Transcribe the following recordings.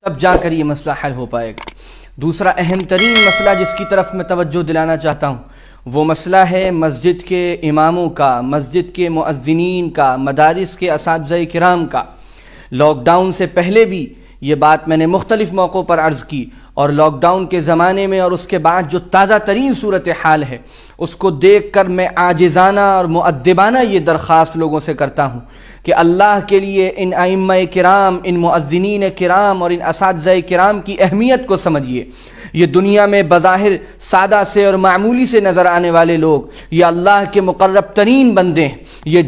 تب جا کر یہ مسئلہ حل ہو پائے گا۔ دوسرا اہم ترین مسئلہ جس کی طرف میں توجہ دلانا چاہتا ہوں وہ مسئلہ ہے مسجد کے اماموں کا، مسجد کے مؤذنین کا، مدارس کے اساتذہ کرام کا۔ لاک ڈاؤن سے پہلے بھی یہ بات میں نے مختلف موقعوں پر عرض کی، اور لاک ڈاؤن کے زمانے میں اور اس کے بعد جو تازہ ترین صورتحال ہے اس کو دیکھ کر میں عاجزانہ اور مؤدبانہ یہ درخواست لوگوں سے کرتا ہوں کہ اللہ کے لیے ان ائمہ کرام، ان مؤذنین کرام اور ان اساتذہ کرام کی اہمیت کو سمجھیے۔ یہ دنیا میں بظاہر سادہ سے اور معمولی سے نظر آنے والے لوگ یہ اللہ کے مقرب ترین بندے ہیں۔ یہ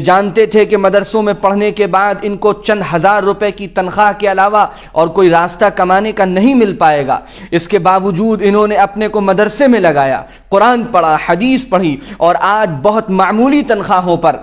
جانتے تھے کہ مدرسوں میں پڑھنے کے بعد ان کو چند ہزار روپے کی تنخواہ کے علاوہ اور کوئی راستہ کمانے کا نہیں مل پائے گا۔ اس کے باوجود انہوں نے اپنے کو مدرسے میں لگایا، قرآن پڑھا، حدیث پڑھی، اور آج بہت معمولی تنخواہوں پر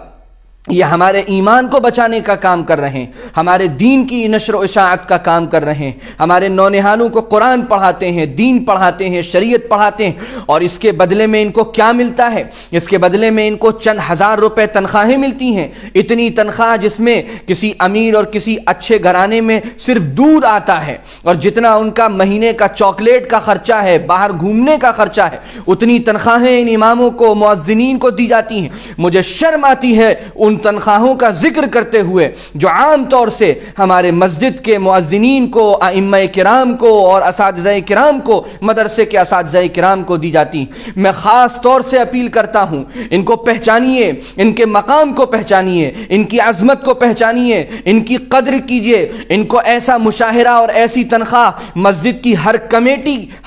یہ ہمارے ایمان کو بچانے کا کام کر رہے ہیں، ہمارے دین کی نشر و اشاعت کا کام کر رہے ہیں، ہمارے نونہالوں کو قرآن پڑھاتے ہیں، دین پڑھاتے ہیں، شریعت پڑھاتے ہیں، اور اس کے بدلے میں ان کو کیا ملتا ہے؟ اس کے بدلے میں ان کو چند ہزار روپے تنخواہیں ملتی ہیں۔ اتنی تنخواہ جس میں کسی امیر اور کسی اچھے گھرانے میں صرف دودھ آتا ہے، اور جتنا ان کا مہینے کا چاکلیٹ کا خرچہ ہے، باہر گھومنے کا خرچہ ہے، اتنی تنخواہیں ان اماموں کو، مؤذنین کو دی جاتی ہیں۔ مجھے شرم آتی ہے ان تنخواہوں کا ذکر کرتے ہوئے جو عام طور سے ہمارے مسجد کے مؤذنین کو، ائمہ کرام کو اور اساتذہ کرام کو، مدرسے کے اساتذہ کرام کو دی جاتی ہیں۔ میں خاص طور سے اپیل کرتا ہوں، ان کو پہچانیے، ان کے مقام کو پہچانیے، ان کی عظمت کو پہچانیے، ان کی قدر کیجیے۔ ان کو ایسا مشاہرہ اور ایسی تنخواہ مسجد کی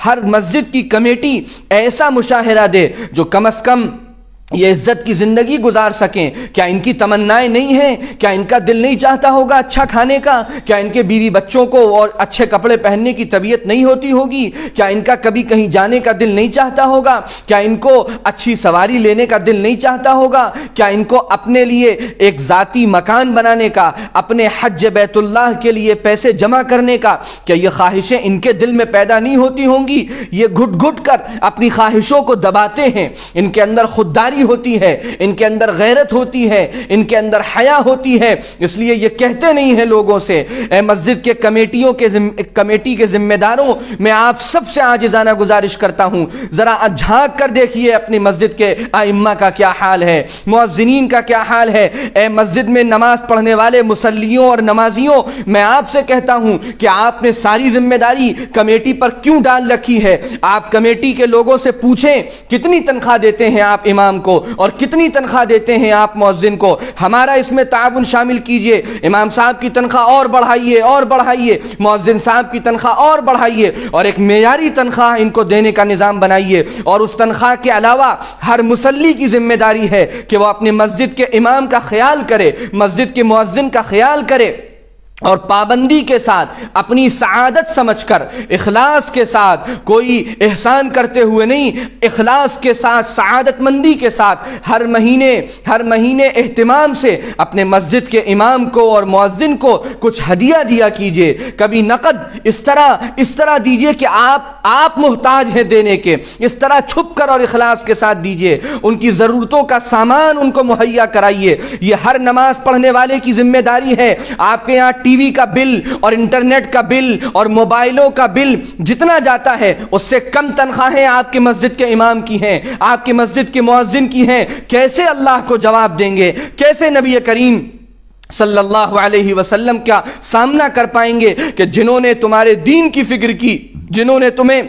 ہر مسجد کی کمیٹی ایسا مشاہرہ دے جو کم از کم یہ عزت کی زندگی گزار سکیں۔ کیا ان کی تمنائیں نہیں ہیں؟ کیا ان کا دل نہیں چاہتا ہوگا اچھا کھانے کا؟ کیا ان کے بیوی بچوں کو اور اچھے کپڑے پہننے کی طبیعت نہیں ہوتی ہوگی؟ کیا ان کا کبھی کہیں جانے کا دل نہیں چاہتا ہوگا؟ کیا ان کو اچھی سواری لینے کا دل نہیں چاہتا ہوگا؟ کیا ان کو اپنے لیے ایک ذاتی مکان بنانے کا، اپنے حج بیت اللہ کے لیے پیسے جمع کرنے کا، کیا یہ خواہشیں ان کے دل میں پیدا نہیں ہوتی ہوں گی؟ یہ گھٹ گھٹ کر اپنی خواہشوں کو دباتے ہیں۔ ان کے اندر خودداری ہوتی ہے، ان کے اندر غیرت ہوتی ہے، ان کے اندر حیا ہوتی ہے، اس لیے یہ کہتے نہیں ہیں لوگوں سے۔ اے مسجد کے کمیٹی کے ذمہ داروں، میں آپ سب سے عاجزانہ گزارش کرتا ہوں، ذرا جھانک کر دیکھیے اپنی مسجد کے ائمہ کا کیا حال ہے، مؤذنین کا کیا حال ہے۔ اے مسجد میں نماز پڑھنے والے مصلیوں اور نمازیوں، میں آپ سے کہتا ہوں کہ آپ نے ساری ذمہ داری کمیٹی پر کیوں ڈال رکھی ہے؟ آپ کمیٹی کے لوگوں سے پوچھیں کتنی تنخواہ دیتے ہیں آپ امام کو اور کتنی تنخواہ دیتے ہیں آپ مؤذن کو۔ ہمارا اس میں تعاون شامل کیجئے۔ امام صاحب کی تنخواہ اور بڑھائیے، مؤذن صاحب کی تنخواہ اور بڑھائیے، اور ایک معیاری تنخواہ ان کو دینے کا نظام بنائیے۔ اور اس تنخواہ کے علاوہ ہر مصلی کی ذمہ داری ہے کہ وہ اپنے مسجد کے امام کا خیال کرے، مسجد کے مؤذن کا خیال کرے، اور پابندی کے ساتھ، اپنی سعادت سمجھ کر، اخلاص کے ساتھ، کوئی احسان کرتے ہوئے نہیں، اخلاص کے ساتھ، سعادت مندی کے ساتھ ہر مہینے اہتمام سے اپنے مسجد کے امام کو اور مؤذن کو کچھ ہدیہ دیا کیجئے۔ کبھی نقد اس طرح دیجئے کہ آپ محتاج ہیں دینے کے، اس طرح چھپ کر اور اخلاص کے ساتھ دیجئے۔ ان کی ضرورتوں کا سامان ان کو مہیا کرائیے۔ یہ ہر نماز پڑھنے والے کی ذمہ داری ہے۔ آپ کے یہاں ٹی وی کا بل اور انٹرنیٹ کا بل اور موبائلوں کا بل جتنا جاتا ہے اس سے کم تنخواہیں آپ کے مسجد کے امام کی ہیں، آپ کے مسجد کے مؤذن کی ہیں۔ کیسے اللہ کو جواب دیں گے؟ کیسے نبی کریم صلی اللہ علیہ وسلم کا سامنا کر پائیں گے کہ جنہوں نے تمہارے دین کی فکر کی، جنہوں نے تمہیں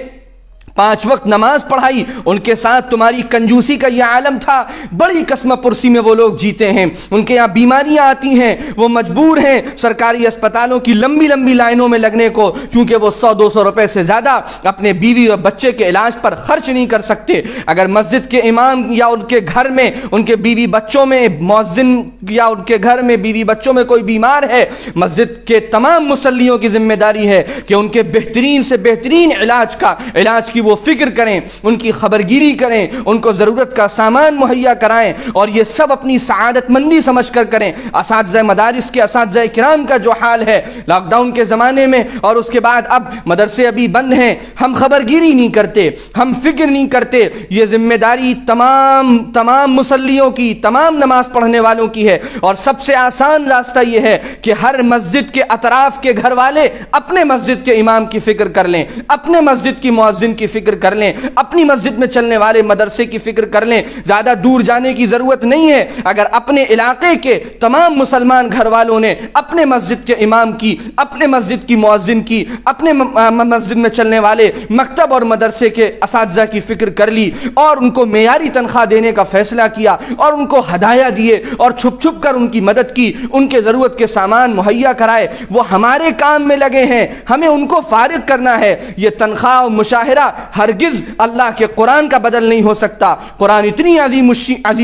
5 وقت نماز پڑھائی، ان کے ساتھ تمہاری کنجوسی کا یہ عالم تھا؟ بڑی قسم پرسی میں وہ لوگ جیتے ہیں، ان کے یہاں بیماریاں آتی ہیں، وہ مجبور ہیں سرکاری اسپتالوں کی لمبی لائنوں میں لگنے کو، کیونکہ وہ 100-200 روپے سے زیادہ اپنے بیوی اور بچے کے علاج پر خرچ نہیں کر سکتے۔ اگر مسجد کے امام یا ان کے گھر میں، ان کے بیوی بچوں میں، مؤذن یا ان کے گھر میں بیوی بچوں میں کوئی بیمار ہے، مسجد کے تمام مصلیوں کی ذمہ داری ہے کہ ان کے بہترین سے بہترین علاج کی کی وہ فکر کریں، ان کی خبرگیری کریں، ان کو ضرورت کا سامان مہیا کرائیں، اور یہ سب اپنی سعادت مندی سمجھ کر کریں۔ اساتذہ مدارس کے اساتذہ کرام کا جو حال ہے لاک ڈاؤن کے زمانے میں اور اس کے بعد اب مدرسے ابھی بند ہیں، ہم خبرگیری نہیں کرتے، ہم فکر نہیں کرتے، یہ ذمہ داری تمام مصلیوں کی، تمام نماز پڑھنے والوں کی ہے۔ اور سب سے آسان راستہ یہ ہے کہ ہر مسجد کے اطراف کے گھر والے اپنے مسجد کے امام کی فکر کر لیں، اپنے مسجد کی مؤذن کی فکر کر لیں، اپنی مسجد میں چلنے والے مدرسے کی فکر کر لیں۔ زیادہ دور جانے کی ضرورت نہیں ہے، اگر اپنے علاقے کے تمام مسلمان گھر والوں نے اپنے مسجد کے امام کی، اپنے مسجد کی مؤذن کی، اپنے مسجد میں چلنے والے مکتب اور مدرسے کے اساتذہ کی فکر کر لی اور ان کو معیاری تنخواہ دینے کا فیصلہ کیا اور ان کو ہدایہ دیے اور چھپ چھپ کر ان کی مدد کی، ان کے ضرورت کے سامان مہیا کرائے، وہ ہمارے کام میں لگے ہیں، ہمیں ان کو فارغ کرنا ہے۔ یہ تنخواہ و مشاہرہ ہرگز اللہ کے قرآن کا بدل نہیں ہو سکتا۔ قرآن اتنی عظیم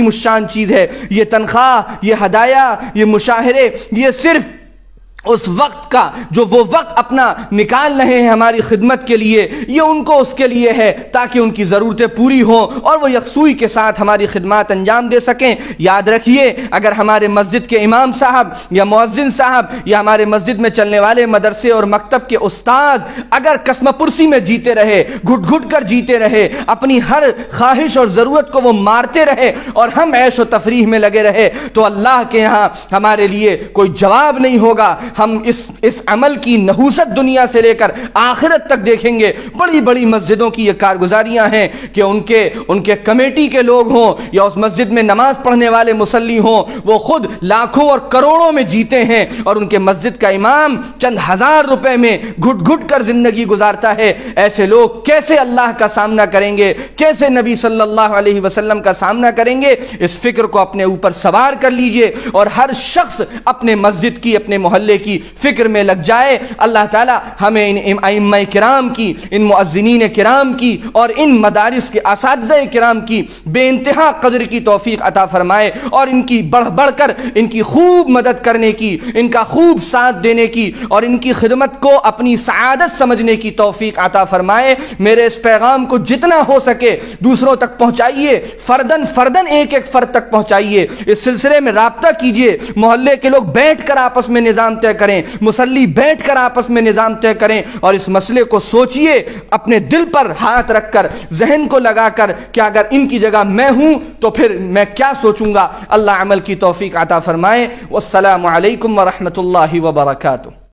الشان چیز ہے، یہ تنخواہ، یہ ہدایہ، یہ مشاہرے، یہ صرف اس وقت کا جو وہ وقت اپنا نکال رہے ہیں ہماری خدمت کے لیے، یہ ان کو اس کے لیے ہے تاکہ ان کی ضرورتیں پوری ہوں اور وہ یکسوئی کے ساتھ ہماری خدمات انجام دے سکیں۔ یاد رکھیے، اگر ہمارے مسجد کے امام صاحب یا مؤذن صاحب یا ہمارے مسجد میں چلنے والے مدرسے اور مکتب کے استاذ اگر قسم پرسی میں جیتے رہے، گھٹ گھٹ کر جیتے رہے، اپنی ہر خواہش اور ضرورت کو وہ مارتے رہے اور ہم عیش و تفریح میں لگے رہے، تو اللہ کے یہاں ہمارے لیے کوئی جواب نہیں ہوگا۔ ہم اس عمل کی نحوست دنیا سے لے کر آخرت تک دیکھیں گے۔ بڑی بڑی مسجدوں کی یہ کارگزاریاں ہیں کہ ان کے کمیٹی کے لوگ ہوں یا اس مسجد میں نماز پڑھنے والے مصلی ہوں، وہ خود لاکھوں اور کروڑوں میں جیتے ہیں اور ان کے مسجد کا امام چند ہزار روپے میں گھٹ گھٹ کر زندگی گزارتا ہے۔ ایسے لوگ کیسے اللہ کا سامنا کریں گے، کیسے نبی صلی اللہ علیہ وسلم کا سامنا کریں گے؟ اس فکر کو اپنے اوپر سوار کر لیجئے اور ہر شخص اپنے مسجد کی، اپنے محلے کی فکر میں لگ جائے۔ اللہ تعالی ہمیں ان ائمہ کرام کی، ان مؤذنین کرام کی اور ان مدارس کے اساتذہ کرام کی بے انتہا قدر کی توفیق عطا فرمائے اور ان کی بڑھ بڑھ کر ان کی خوب مدد کرنے کی، ان کا خوب ساتھ دینے کی اور ان کی خدمت کو اپنی سعادت سمجھنے کی توفیق عطا فرمائے۔ میرے اس پیغام کو جتنا ہو سکے دوسروں تک پہنچائیے، فردن ایک ایک فرد تک پہنچائیے۔ اس سلسلے میں رابطہ کیجئے، محلے کے لوگ بیٹھ کر آپس میں نظام طے کریں، مصلی بیٹھ کر آپس میں نظام طے کریں اور اس مسئلے کو سوچئے، اپنے دل پر ہاتھ رکھ کر، ذہن کو لگا کر کہ اگر ان کی جگہ میں ہوں تو پھر میں کیا سوچوں گا۔ اللہ عمل کی توفیق عطا فرمائے۔ والسلام علیکم ورحمۃ اللہ وبرکاتہ۔